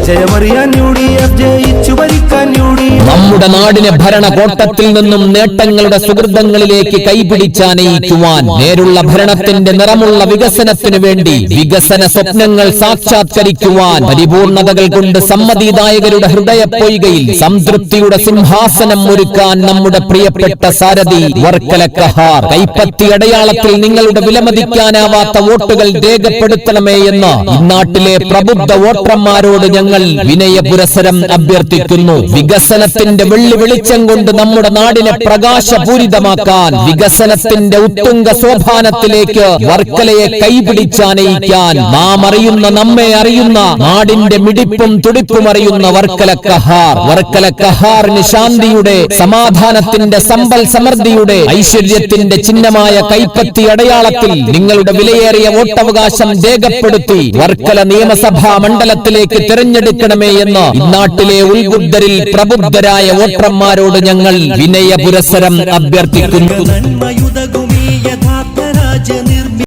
ജയമറിയാൻ UDF ജയിച്ചു ഭരിക്കാൻ UDF. നമ്മുടെ നാടിനെ ഭരണകോട്ടത്തിൽ നിന്നും നേട്ടങ്ങളുടെ സുഹൃതങ്ങളിലേക്ക് കൈപിടിച്ചാനയിക്കുവാൻ നേരുള്ള ഭരണത്തിന്റെ നിറമുള്ള വികസനത്തിനു വേണ്ടി വികസന സ്വപ്നങ്ങൾ സാക്ഷാത്കരിക്കുവാൻ പരിപൂർണതകൾ കൊണ്ട് സമ്മതിദായകരുടെ ഹൃദയപ്പൊയ്കയിൽ സംതൃപ്തിയുടെ സിംഹാസനം ഒരുക്കാൻ നമ്മുടെ പ്രിയപ്പെട്ട സാരഥി വർക്കല കഹാർ കൈപ്പത്തി അടയാളത്തിൽ നിങ്ങളുടെ വിലമതിക്കാനാവാത്ത വോട്ടുകൾ രേഖപ്പെടുത്തണമേ എന്ന് ഇന്നാട്ടിലെ പ്രബുദ്ധ വോട്ടർമാരോട് ഞങ്ങൾ വിനയപുരസരം അഭ്യർത്ഥിക്കുന്നു. വികസനത്തിന്റെ വെള്ളി വെളിച്ചം കൊണ്ട് നമ്മുടെ നാടിനെ പ്രകാശപൂരിതമാക്കാൻ വികസനത്തിന്റെ ഉത്തുംഗ സോപാനത്തിലേക്ക് വർക്കലയെ കൈപിടിച്ചാനയിക്കാൻ നാം അറിയുന്ന നമ്മെ അറിയുന്ന നാടിന്റെ മിടിപ്പും തുടിപ്പും അറിയുന്ന വർക്കല കഹാറിന് ശാന്തിയുടെ സമാധാനത്തിന്റെ സമ്പൽ സമൃദ്ധിയുടെ ഐശ്വര്യത്തിന്റെ ചിഹ്നമായ കൈപ്പത്തി അടയാളത്തിൽ നിങ്ങളുടെ വിലയേറിയ വോട്ടവകാശം രേഖപ്പെടുത്തി വർക്കല നിയമസഭാ മണ്ഡലത്തിലേക്ക് തിരഞ്ഞെടുക്കണമേ എന്ന് ഇന്നാട്ടിലെ ഉത്ബുദ്ധരിൽ പ്രബുദ്ധരായ വോട്ടർമാരോട് ഞങ്ങൾ വിനയപുരസരം അഭ്യർത്ഥിക്കുന്നു.